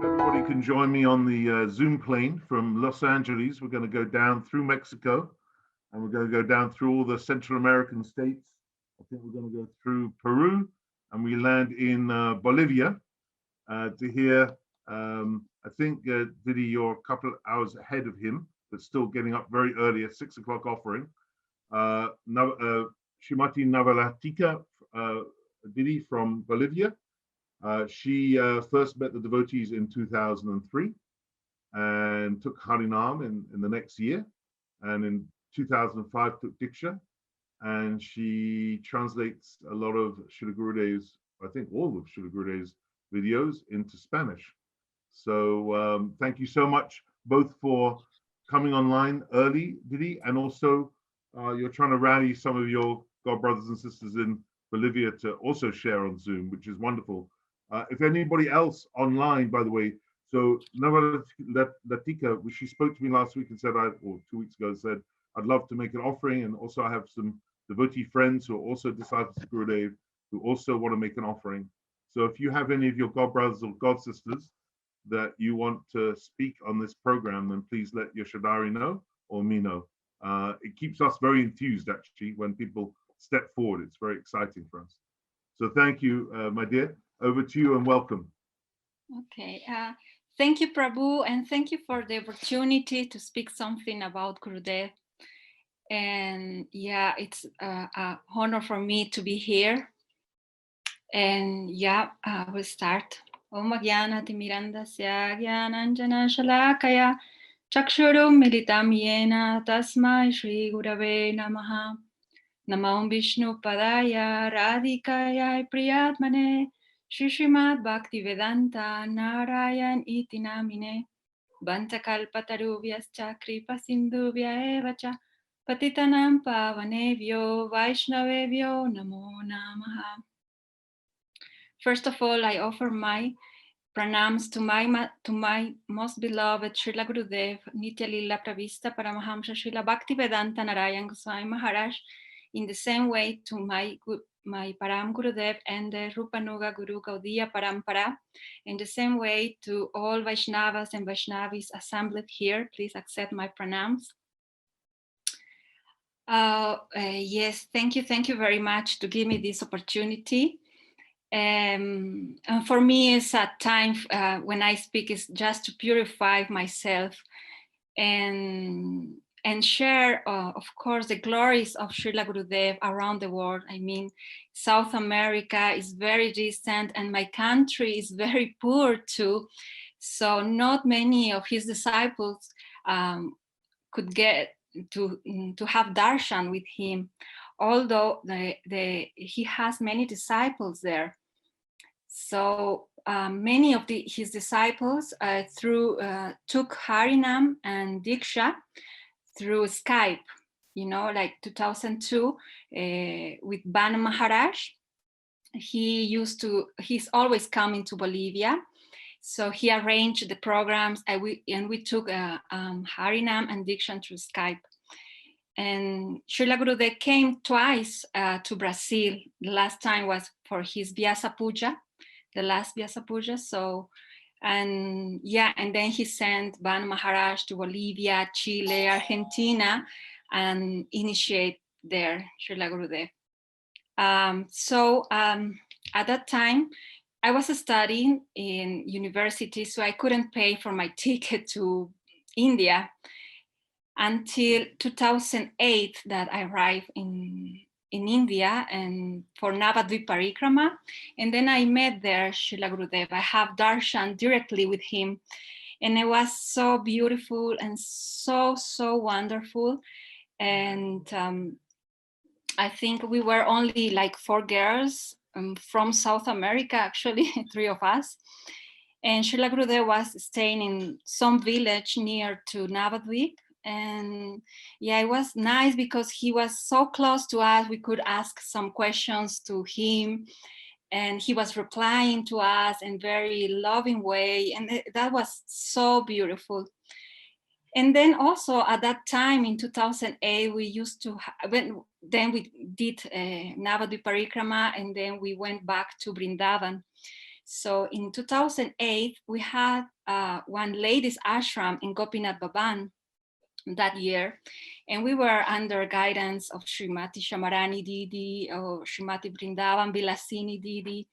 Everybody can join me on the Zoom plane from Los Angeles. We're going to go down through Mexico, and we're going to go down through all the Central American states. I think we're going to go through Peru, and we land in Bolivia to hear, I think, Didi, you're a couple of hours ahead of him, but still getting up very early at 6 o'clock offering. Srimati Navalatika, Didi from Bolivia. She first met the devotees in 2003 and took Harinam in the next year. And in 2005 took Diksha. And she translates a lot of Srila Gurudev's, I think all of Srila Gurudev's videos into Spanish. So thank you so much, both for coming online early, Didi, and also you're trying to rally some of your God brothers and sisters in Bolivia to also share on Zoom, which is wonderful. If anybody else online, by the way, so Navalatika, she spoke to me last week and said, or 2 weeks ago, said, I'd love to make an offering. And also I have some devotee friends who are also disciples of Gurudev who also want to make an offering. So if you have any of your God brothers or God sisters that you want to speak on this program, then please let your Shadari know or me know. It keeps us very enthused, actually, when people step forward. It's very exciting for us. So thank you, my dear. Over to you and welcome. Okay. Thank you, Prabhu, and thank you for the opportunity to speak something about Gurudev. And yeah, it's an honor for me to be here. And yeah, we'll start. Om Jnana Timirandasya Jnananjana Shalakaya Chakshurum Militam Yena Tasmai Shri Gurave Namaha. Namam Vishnu Padaya Radhikaya Priyatmane Srimati Bhakti-Vedanta Narayan iti namine Bantakalpatarubhyascha Kripa Sindhubhya evacha Patitanam Pavanevyo Vaishnavevyo Namo Namaha. First of all, I offer my pranams to my most beloved Srila Gurudev, Nitya Lila Pravista Paramahamsa Srila Bhakti-Vedanta Narayana Gosvami Maharaj, in the same way to my Param Gurudev and the Rupanuga Guru Gaudiya Parampara, in the same way to all Vaishnavas and Vaishnavis assembled here. Please accept my pranams. Yes, thank you very much to give me this opportunity. And for me, it's a time when I speak is just to purify myself and share, of course, the glories of Srila Gurudev around the world. I mean, South America is very distant and my country is very poor too. So not many of his disciples could get to have darshan with him, although he has many disciples there. So many of his disciples took Harinam and Diksha through Skype, you know, like 2002 with Bana Maharaj. He's always coming to Bolivia. So he arranged the programs and we took Harinam and Diksha through Skype. And Srila Gurudev came twice to Brazil. The last time was for his Vyasa Puja, the last Vyasa Puja. So, and then he sent Bana Maharaj to Bolivia, Chile, Argentina, and initiate there Srila Gurudev. So at that time, I was studying in university, so I couldn't pay for my ticket to India until 2008 that I arrived in India and for Navadvip Parikrama. And then I met there Srila Gurudev. I have darshan directly with him. And it was so beautiful and so wonderful. And I think we were only like 4 girls from South America, actually, 3 of us. And Srila Gurudev was staying in some village near to Navadvip. And yeah, it was nice because he was so close to us. We could ask some questions to him and he was replying to us in very loving way. And that was so beautiful. And then also at that time in 2008, we used to, then we did Navadvip Parikrama and then we went back to Vrindavan. So in 2008, we had one ladies ashram in Gopinath Bhavan that year, and we were under guidance of Srimati Shamarani Didi or Srimati Vrindavan Vilasini Didi,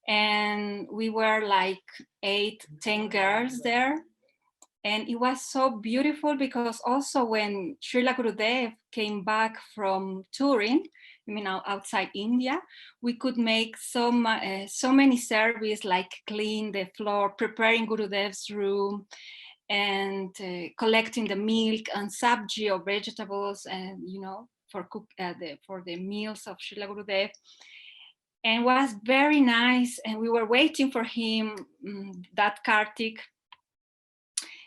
and we were like 8-10 girls there. And it was so beautiful because also when Srila Gurudev came back from touring, outside India, we could make so many services like clean the floor, preparing Gurudev's room, and collecting the milk and sabji or vegetables, and for the meals of Srila Gurudev. And was very nice, and we were waiting for him that Kartik.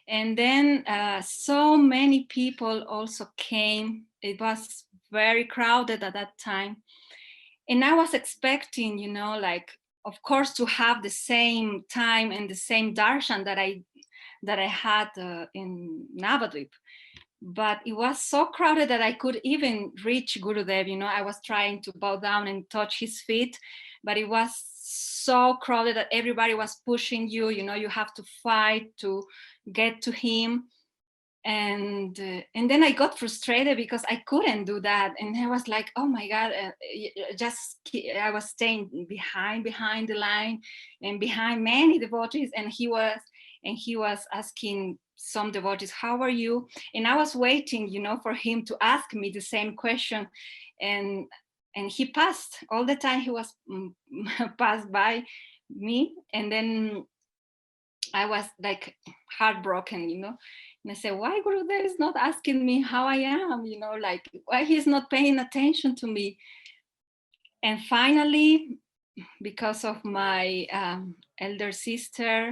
And then so many people also came. It was very crowded at that time. And I was expecting, of course, to have the same time and the same darshan that I had in Navadvip. But it was so crowded that I could even reach Gurudev. I was trying to bow down and touch his feet, but it was so crowded that everybody was pushing you. You have to fight to get to him. And then I got frustrated because I couldn't do that. And I was like, oh my God, I was staying behind the line and behind many devotees. And he was asking some devotees, how are you? And I was waiting, for him to ask me the same question. And he passed all the time. He was passed by me. And then I was like heartbroken, and I said, why Gurudev is not asking me how I am, like why he's not paying attention to me? And finally, because of my elder sister,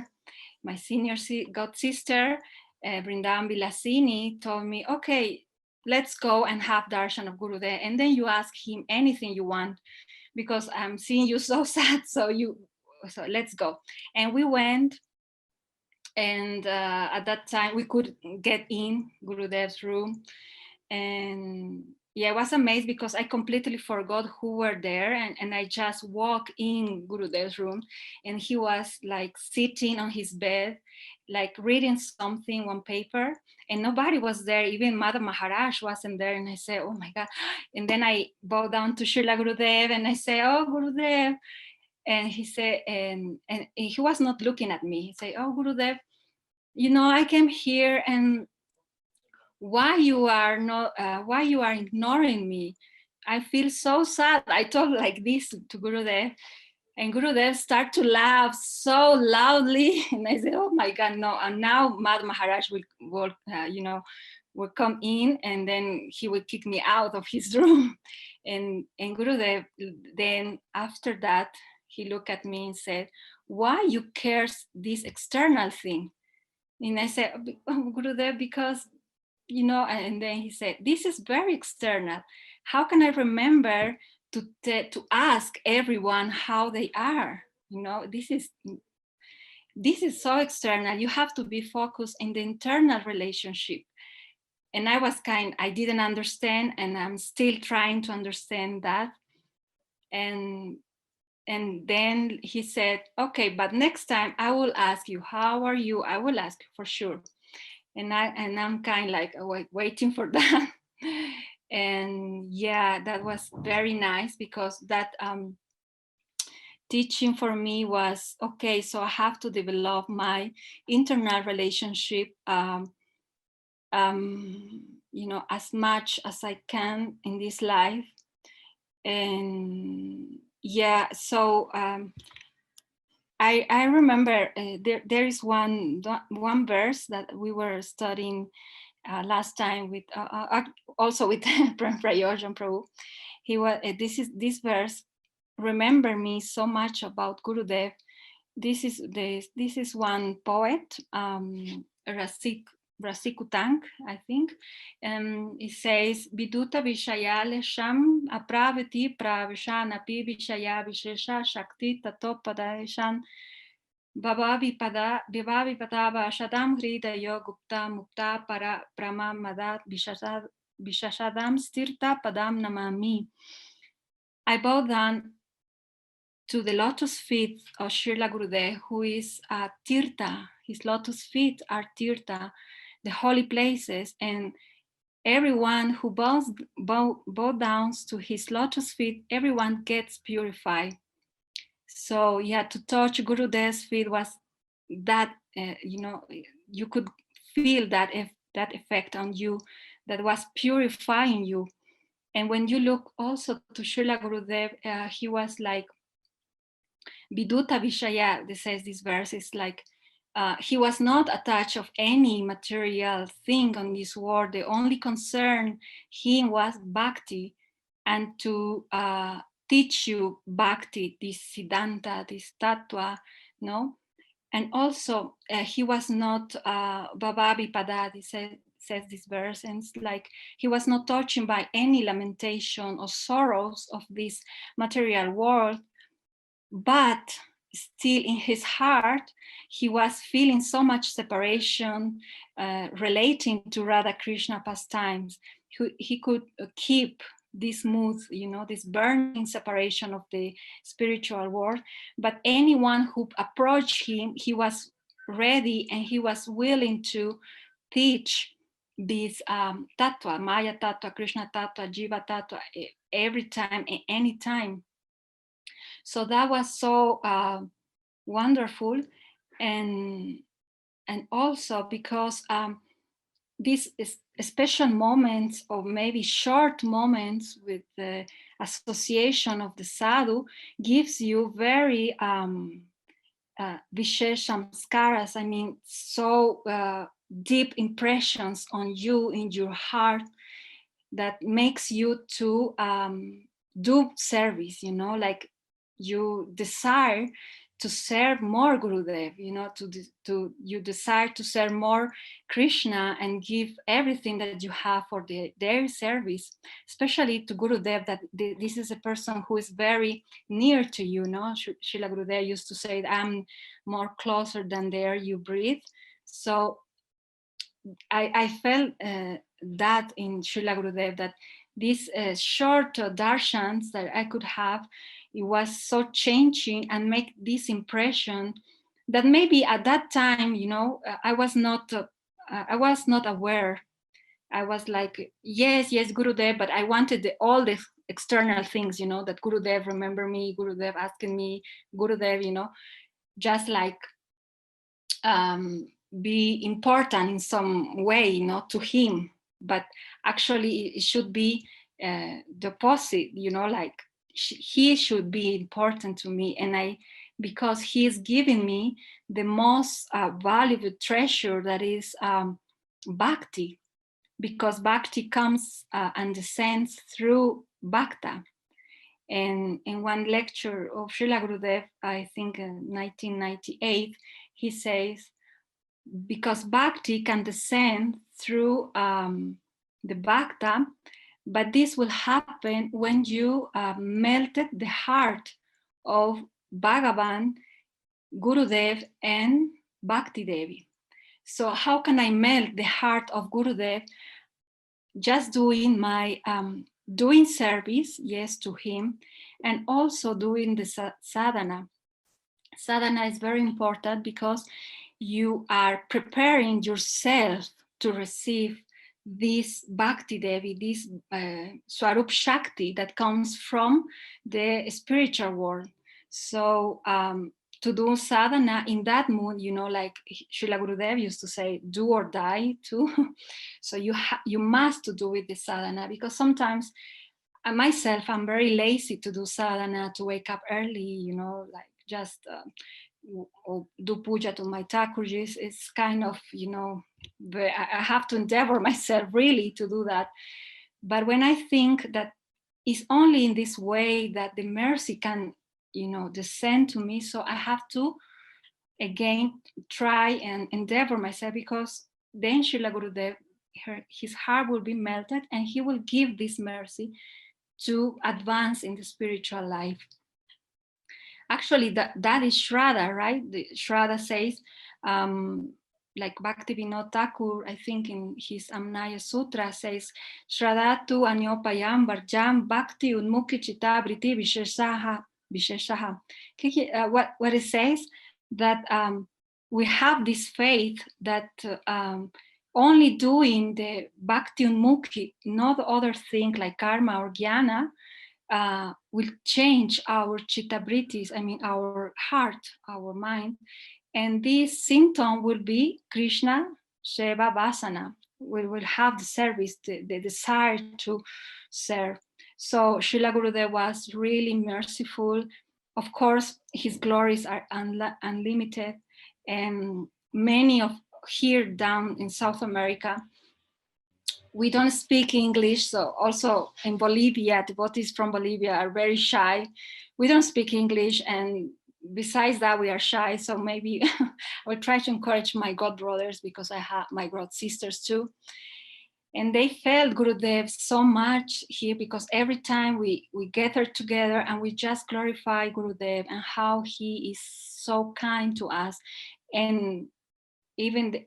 my senior god sister, Vrindavan Vilasini, told me, okay, let's go and have darshan of Gurudev, and then you ask him anything you want, because I'm seeing you so sad, so let's go. And we went. And at that time we could get in Gurudev's room, and I was amazed because I completely forgot who were there, and I just walked in Gurudev's room, and he was like sitting on his bed, like reading something on paper, and nobody was there. Even Mother Maharaj wasn't there. And I said, oh my God. And then I bowed down to Srila Gurudev and I said, oh Gurudev. And he said, and he was not looking at me. He said, oh Gurudev, I came here, and why you are ignoring me? I feel so sad. I talked like this to Gurudev, and Gurudev started to laugh so loudly. And I said, oh my God, no. And now Mad Maharaj will come in, and then he will kick me out of his room. And Gurudev, then after that, he looked at me and said, why you cares this external thing? And I said, oh, Gurudev, because, and then he said, this is very external. How can I remember to ask everyone how they are? This is so external. You have to be focused in the internal relationship. And I didn't understand, and I'm still trying to understand that. And then he said, okay, but next time I will ask you, how are you? I will ask you for sure. And I'm kind of like waiting for that. And that was very nice, because that teaching for me was, okay, so I have to develop my internal relationship as much as I can in this life. And so I remember there is one verse that we were studying last time with also with Prayojan Prabhu. He was this verse remember me so much about Gurudev. This is one poet, Rasikutang, I think. It says, Viduta Vishayale Sham Apravati Pravishana Pi Vishaya Vishesha Shakti Tatopadayashan Bhabavi Padava Shadam Hridayo Gupta Mukta Para Pramamadat Vishashadam Stirta Padam Namami. I bow down to the lotus feet of Srila Gurudev, who is Tirtha. His lotus feet are Tirtha, the holy places, and everyone who bows down to his lotus feet, everyone gets purified. So yeah, to touch Gurudev's feet was that, you could feel that effect on you, that was purifying you. And when you look also to Srila Gurudev, he was like Viduta Vishaya, that says this verse, is like, he was not attached of any material thing on this world. The only concern him was bhakti, and to teach you bhakti, this siddhanta, this tattva, no? And also, he was not Bhavavi Padadi, says this verse, and it's like he was not touched by any lamentation or sorrows of this material world, but still in his heart, he was feeling so much separation relating to Radha Krishna pastimes. He could keep this mood, this burning separation of the spiritual world. But anyone who approached him, he was ready and he was willing to teach this tattva, Maya tattva, Krishna tattva, Jiva tattva, every time, any time. So that was so wonderful, and also because these special moments, or maybe short moments with the association of the sadhu, gives you very vishesh samskaras. I mean, so deep impressions on you in your heart that makes you to do service. Like you desire to serve more Gurudev, you desire to serve more Krishna and give everything that you have for their service, especially to Gurudev, that this is a person who is very near to you. Srila Gurudev used to say, I'm more closer than the air you breathe. So I felt that in Srila Gurudev, that these short darshans that I could have, it was so changing and make this impression that maybe at that time, I was not aware. I was like, yes, Gurudev, but I wanted all the external things, that Gurudev remember me, Gurudev asking me, Gurudev, just like be important in some way, to him. But actually it should be the opposite, like he should be important to me, and because he is giving me the most valuable treasure, that is bhakti, because bhakti comes and descends through bhakta. And in one lecture of Srila Gurudev, I think in 1998, he says, because bhakti can descend through the bhakta, but this will happen when you melted the heart of Bhagavan, Gurudev, and Bhakti Devi. So how can I melt the heart of Gurudev? Just doing my doing service, yes, to him, and also doing the sadhana. Sadhana is very important because you are preparing yourself to receive this Bhakti Devi, this Swarup Shakti that comes from the spiritual world. So to do sadhana in that mood, like Srila Gurudev used to say, do or die too. So you must do with the sadhana, because sometimes myself, I'm very lazy to do sadhana, to wake up early, like just or do puja to my Thakurs. It's kind of, I have to endeavor myself really to do that. But when I think that it's only in this way that the mercy can, descend to me, so I have to again try and endeavor myself, because then Srila Gurudev, his heart will be melted and he will give this mercy to advance in the spiritual life. Actually, that is Shraddha, right? The Shraddha says, like Bhaktivinoda Thakur, I think in his Amnaya Sutra says, Shraddha tu anyopayam varjam bhakti unmukhi chitta briti visheshaha Visheshaha. What it says that we have this faith that only doing the Bhakti Unmukhi, not other thing like karma or jnana, will change our chittabritis, I mean our heart, our mind. And this symptom will be Krishna Seva Vasana. We will have the service, the desire to serve. So Srila Gurudev was really merciful. Of course, his glories are unlimited. And many of here down in South America, we don't speak English. So also in Bolivia, devotees from Bolivia are very shy. We don't speak English, and besides that, we are shy. So maybe I will try to encourage my god brothers, because I have my god sisters too. And they felt Gurudev so much here, because every time we gather together and we just glorify Gurudev and how he is so kind to us. And even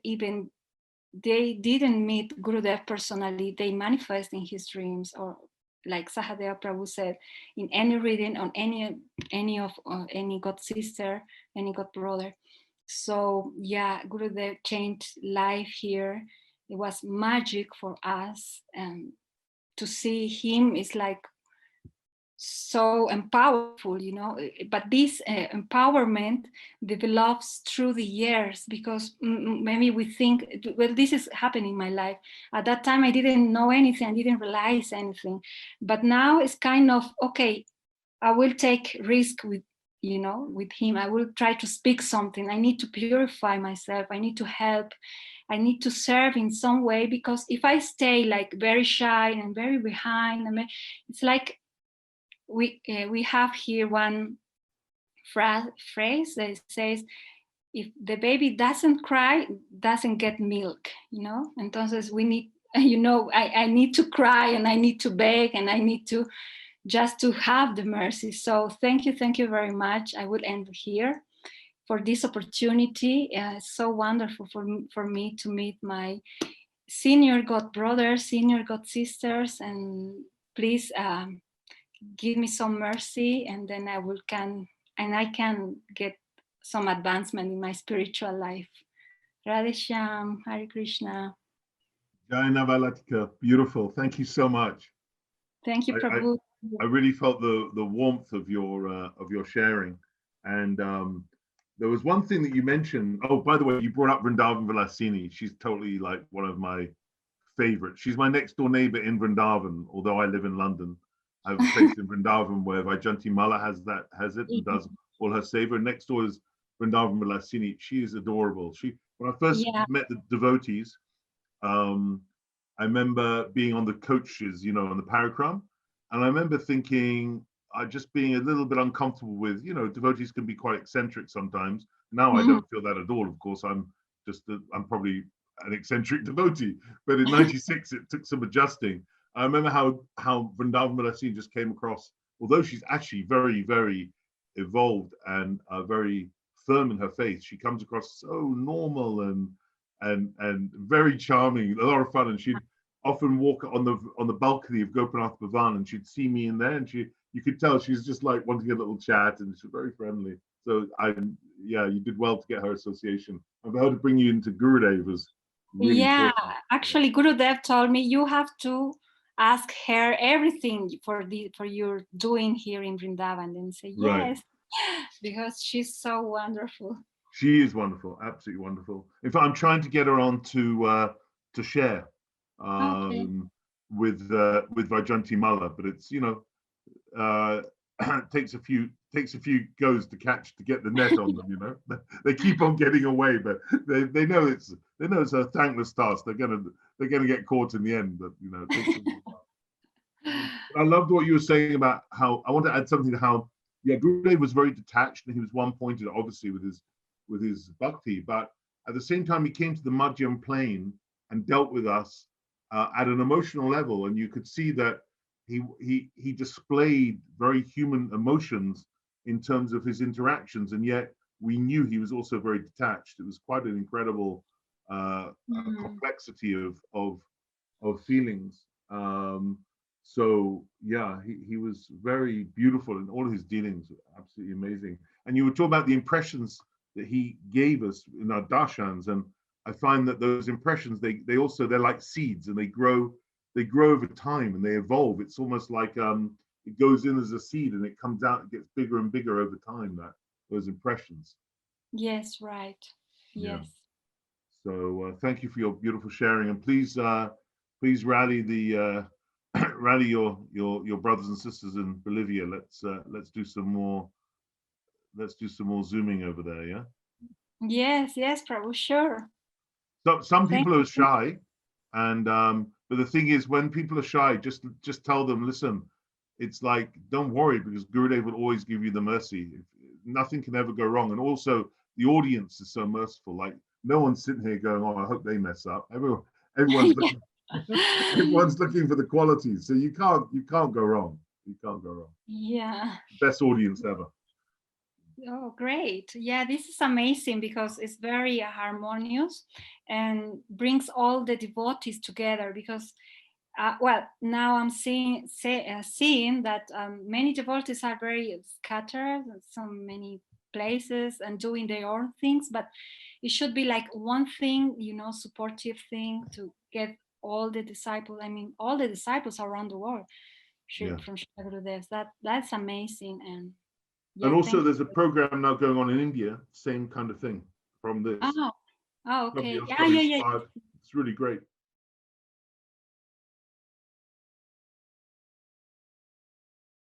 they didn't meet Gurudev personally, they manifest in his dreams, or like Sahadeva Prabhu said, in any reading on any god sister, any god brother. So yeah, Gurudev changed life here. It was magic for us, and to see him is like so powerful, you know. But this empowerment develops through the years, because maybe we think, well, this is happening in my life. At that time I didn't know anything, I didn't realize anything, but now it's kind of okay, I will take risk with, you know, with him. I will try to speak something. I need to purify myself, I need to help, I need to serve in some way, because if I stay like very shy and very behind, I mean, it's like we have here one phrase that says, if the baby doesn't cry, doesn't get milk, you know. Entonces we need, you know, I need to cry, and I need to beg, and I need to just to have the mercy. So thank you very much. I will end here for this opportunity. It's so wonderful for me to meet my senior god brothers, senior god sisters, and please give me some mercy, and then I can get some advancement in my spiritual life. Radhe Shyam, Hare Krishna. Jai Navalatika, beautiful. Thank you so much. Thank you, Prabhu. I really felt the warmth of your sharing, and there was one thing that you mentioned. Oh, by the way, you brought up Vrindavan Vilasini. She's totally like one of my favorites. She's my next door neighbor in Vrindavan, although I live in London. I have a place in Vrindavan where Vaijayanti Mala has it and does all her seva. Next door is Vrindavan Vilasini. She is adorable. When I first met the devotees, I remember being on the coaches, you know, on the parikram, and I remember thinking, just being a little bit uncomfortable with, you know, devotees can be quite eccentric sometimes. Now I don't feel that at all. Of course, I'm probably an eccentric devotee, but in '96 it took some adjusting. I remember how Vrindavan Vilasini just came across, although she's actually very, very evolved and very firm in her faith, she comes across so normal and very charming, a lot of fun. And she'd often walk on the balcony of Gopinath Bhavan, and she'd see me in there, and you could tell she's just like wanting a little chat, and she's very friendly. So you did well to get her association. And for her to bring you into Gurudev was really important. Actually, Gurudev told me you have to ask her everything for your doing here in Vrindavan, and say yes, because she's so wonderful. She is wonderful, absolutely wonderful. In fact, I'm trying to get her on to share with Vaijayanti Mala, but it's, you know, takes a few goes to get the net on them. You know, they keep on getting away, but they know it's a thankless task. They're gonna get caught in the end. But you know, it takes I loved what you were saying about how, I want to add something to how, Gurudev was very detached, and he was one-pointed, obviously, with his bhakti, but at the same time he came to the Madhyam plane and dealt with us at an emotional level, and you could see that he displayed very human emotions in terms of his interactions, and yet we knew he was also very detached. It was quite an incredible complexity of feelings. So yeah, he was very beautiful in all his dealings, absolutely amazing. And you were talking about the impressions that he gave us in our darshans, and I find that those impressions, they also, they're like seeds, and they grow over time and they evolve. It's almost like it goes in as a seed and it comes out, it gets bigger and bigger over time, that those impressions. Yes, right. Yeah. Yes. So thank you for your beautiful sharing, and please rally the rally your brothers and sisters in Bolivia. Let's do some more zooming over there. Yeah. Yes, yes, Prabhu, sure. So some Thank people are you. shy, and but the thing is, when people are shy, just tell them, listen, it's like, don't worry, because Gurudev will always give you the mercy. Nothing can ever go wrong, and also the audience is so merciful. Like, no one's sitting here going, "Oh, I hope they mess up." Everyone's looking, everyone's looking for the qualities, so you can't go wrong. You can't go wrong. Yeah. Best audience ever. Oh, great. Yeah, this is amazing because it's very harmonious and brings all the devotees together because, well, now I'm seeing that many devotees are very scattered in so many places and doing their own things, but it should be like one thing, supportive thing to get all the disciples, all the disciples around the world Yeah. from Srila Gurudev. That's amazing. And And yeah, also, thank there's a you. program now going on in India, same kind of thing from this. Oh, Nobody okay. else Yeah, got yeah, yeah. inspired. It's really great.